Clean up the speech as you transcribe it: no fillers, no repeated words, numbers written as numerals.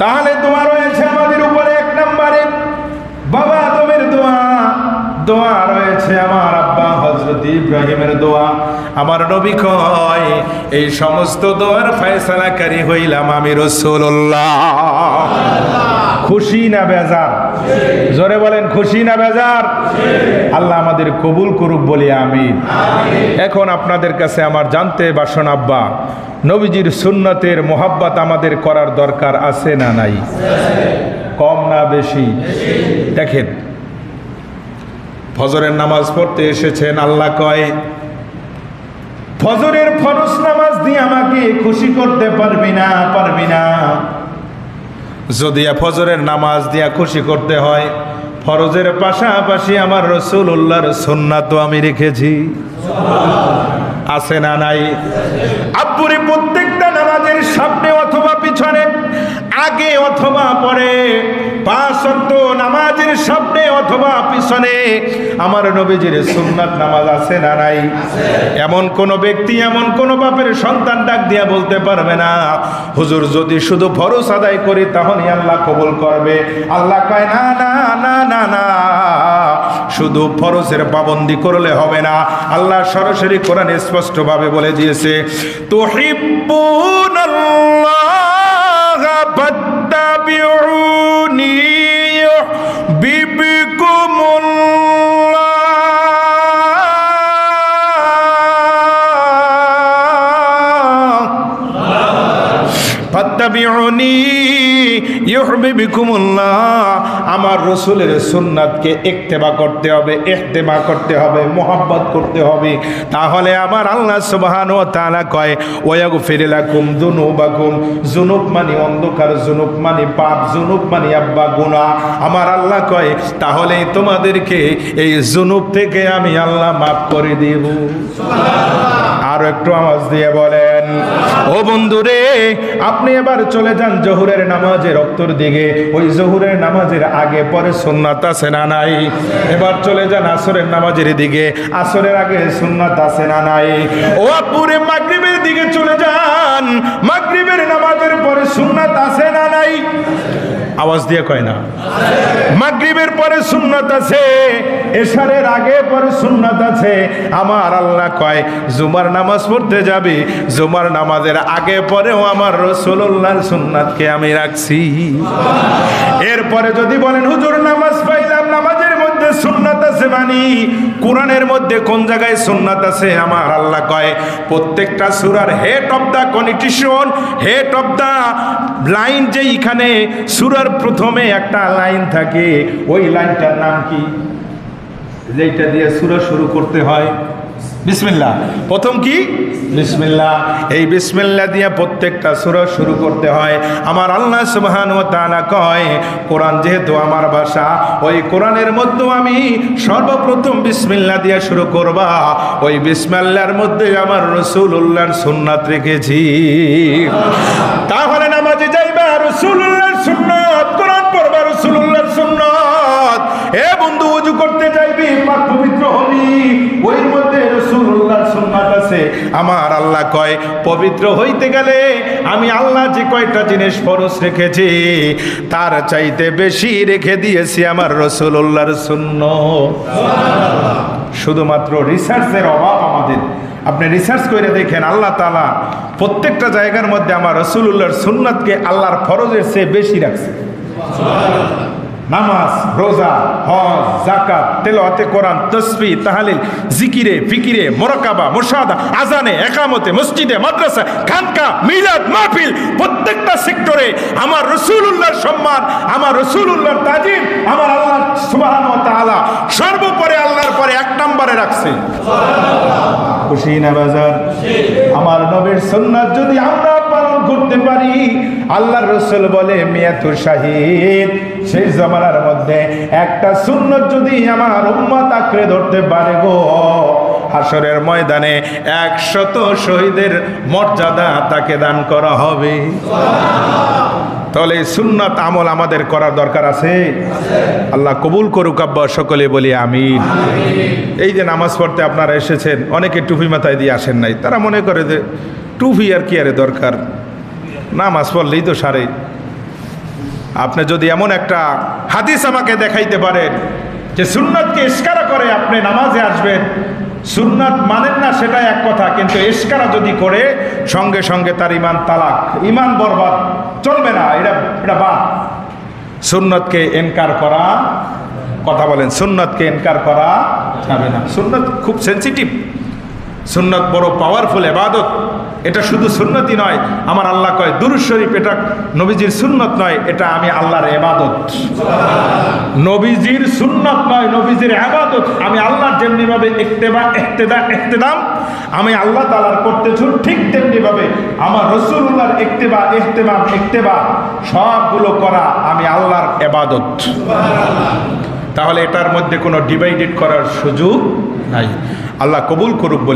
তাহলে দোয়া রয়েছে আমাদের উপরে এক নম্বরে বাবা আদমের দোয়া, দোয়া রয়েছে আমার আব্বা হযরত ইব্রাহিমের দোয়া। আমার নবী কয় এই সমস্ত দোয়ার ফয়সালাকারী হইলাম আমি রাসূলুল্লাহ। খুশি না বেজার? জোরে বলেন খুশি না বেজার? আল্লাহ আমাদের কবুল করুক বলি আমিন। এখন আপনাদের কাছে আমার জানতে বাসন আব্বা, নবীজির সুন্নতের মোহাব্বত আমাদের করার দরকার আছে না নাই? কম না বেশি? দেখেন ফজরের নামাজ পড়তে এসেছেন, আল্লাহ কয় ফজরের ফরজ নামাজ দিয়ে আমাকে খুশি করতে পারবি না, পারবি না। যদি ফজরের নামাজ দিয়া খুশি করতে হয়, ফরজের পাশাপাশি আমার রাসূলুল্লাহর সুন্নাতও আমি রেখেছি, আছে না নাই? আব্বুরে প্রত্যেকটা নামাজের সামনে অথবা পিছনে, আগে অথবা পরে, 5 ওয়াক্ত নামাজের সামনে অথবা পিছনে আমার নবীজির সুন্নাত নামাজ আছে না নাই? এমন কোন ব্যক্তি, এমন কোন বাপের সন্তান ডাক দিয়া বলতে পারবে না হুজুর যদি শুধু ফরজ আদায় করি তাহলে আল্লাহ কবুল করবে। আল্লাহ কয় না না না না না, শুধু ফরজের পাবন্দি করলে হবে না। আল্লাহ সরাসরি কোরআনে স্পষ্ট ভাবে বলে দিয়েছে, তুহিব্বুনাল্লাহা ফাত্তাবিউনি ফাত্তাবিউনি ইউহিব্বুকুমুল্লাহ। আমার রাসূলের সুন্নাতকে ইত্তেবা করতে হবে, ইহতিমা করতে হবে, মোহাব্বত করতে হবে। তাহলে আমার আল্লাহ সুবহানাহু ওয়া তাআলা কয় ওয়াগফির লাকুম যুনুবাকুম। যুনুব মানে অন্ধকার, যুনুব মানে পাপ, যুনুব মানে আব্বা গুনাহ। আমার আল্লাহ কয় তাহলে তোমাদেরকে এই যুনুব থেকে আমি আল্লাহ মাফ করে দেব। সুবহানাল্লাহ। আর একটু আওয়াজ দিয়ে বলেন ও বন্ধুরে, আপনি এবার চলে যান জোহরের নামাজের উত্তর দিকে। ওই জোহরের নামাজের আগে পরে সুন্নাত আছে না নাই? এবার চলে যান আসরের নামাজের দিকে, আসরের আগে সুন্নাত আছে না নাই? ও পুরে মাগরিবের দিকে চলে যান, মাগরিবের নামাজের পরে সুন্নাত আছে না নাই? আওয়াজ দিয়ে কয় না? মাগরিবের পরে সুন্নাত আছে, এশারের আগে পরে সুন্নাত আছে। আমার আল্লাহ কয় জুমার নামাজ পড়তে যাবি, জুমার নামাজের আগে পরেও আমার রাসূলুল্লাহর সুন্নাতকে আমি রাখছি। এরপরে যদি বলেন হুজুর নামাজ পাইলাম, নামাজের মধ্যে সুন্নাত আছে মানে কোরআনের মধ্যে কোন জায়গায় সুন্নাত আছে? আমার আল্লাহ কয় প্রত্যেকটা সূরার head of the condition, head of the line, যে এখানে সূরার প্রথমে একটা লাইন থাকে, ওই লাইনটার নাম কি? যেটা দিয়ে সূরা শুরু করতে হয় বিসমিল্লাহ। প্রথম কি? বিসমিল্লাহ। এই বিসমিল্লাহ দিয়ে প্রত্যেকটা সূরা শুরু করতে হয়। আমার আল্লাহ সুবহানাহু ওয়া তাআলা কয় কোরআন যেহেতু আমার ভাষা, ওই কোরআনের মধ্যে আমি সর্বপ্রথম বিসমিল্লাহ দিয়ে শুরু করবা। ওই বিসমিল্লাহর মধ্যে আমার রাসূলুল্লাহর সুন্নাত রেখেছি। তাহলে নামাজে যাইবা রাসূলুল্লাহর সুন্নাত, কোরআন পড়বা রাসূলুল্লাহর সুন্নাত। এ বন্ধু ওযু করতে যাইবি, পাক পবিত্র হবি, ওই মধ্যে রাসূলুল্লাহর সুন্নাত আছে। আমার আল্লাহ কয় পবিত্র হইতে গেলে আমি আল্লাহ যে কয়টা জিনিস ফরজ রেখেছি তার চাইতে বেশি রেখে দিয়েছি আমার রাসূলুল্লাহর সুন্নাত। সুবহানাল্লাহ। শুধুমাত্র রিসার্চের অভাব আমাদের। আপনি রিসার্চ করে দেখেন, আল্লাহ তাআলা প্রত্যেকটা জায়গার মধ্যে আমার রাসূলুল্লাহর সুন্নাতকে আল্লাহর ফরজের চেয়ে বেশি রাখছে। সুবহানাল্লাহ। নামাজ, রোজা, হজ, যাকাত, তেলাওয়াতে কোরআন, তাসবিহ, তাহলিল, জিকিরে, ফিকিরে, মুরাকাবা, মুশাহাদা, আজানে, ইকামতে, মসজিদে, মাদ্রাসা, খানকা, মিলাদ, মাহফিল, প্রত্যেকটা সেক্টরে আমার রাসূলুল্লাহর সম্মান, আমার রাসূলুল্লাহর তাজিম আমার আল্লাহ সুবহানাহু ওয়া তাআলা সর্বোপরি আল্লাহর পরে এক নম্বরে রাখছে। সুবহানাল্লাহ। খুশি না বাজার? আমার নবীর সুন্নাত যদি আমরা পালন করতে পারি, আল্লাহর রাসূল বলে মিয়াতু শাহীদ, সেই জামানার মধ্যে একটা সুন্নাত যদি আমার উম্মত আঁকড়ে ধরতে পারে গো, হাসরের ময়দানে 100 শহীদের মর্যাদা তাকে দান করা হবে। তাহলে সুন্নাত আমল আমাদের করার দরকার আছে। আল্লাহ কবুল করুক আব্বা, সকলে বলি আমিন। এই যে নামাজ পড়তে আপনারা এসেছেন, অনেকে টুপি মাথায় দিয়ে আসেন নাই, তারা মনে করে যে টুপি আর কি আরে দরকার, নামাজ পড়লেই তো সারে। আপনি যদি এমন একটা হাদিস আমাকে দেখাইতে পারেন যে সুন্নাতকে ইশকারা করে আপনি নামাজে আসবেন, সুন্নাত মানেন না সেটা এক কথা, কিন্তু ইশকারা যদি করে সঙ্গে সঙ্গে তার ইমান তালাক, ইমান বরবাদ, চলবে না, এটা বাদ। সুন্নতকে ইনকার করা, কথা বলেন, সুন্নতকে ইনকার করা যাবে না। সুন্নত খুব সেন্সিটিভ, সুন্নত বড় পাওয়ারফুল ইবাদত। এটা শুধু সুন্নতই নয়, আমার আল্লাহ কয় দুরূদ শরীফ এটা নবীজির সুন্নত নয়, এটা আমি আল্লাহর ইবাদত। নবীজির সুন্নত নয়, নবীজির ইবাদত। আমি আল্লাহর যেমনিভাবে ইক্তেদাম আমি আল্লাহ তাআলার করতেছি, ঠিক তেমনিভাবে আমার রাসূলুল্লাহর ইক্তেবা সবগুলো করা আমি আল্লাহর ইবাদত। তাহলে এটার মধ্যে কোনো ডিভাইডেড করার সুযোগ নাই। আল্লাহ কবুল করুক বলি।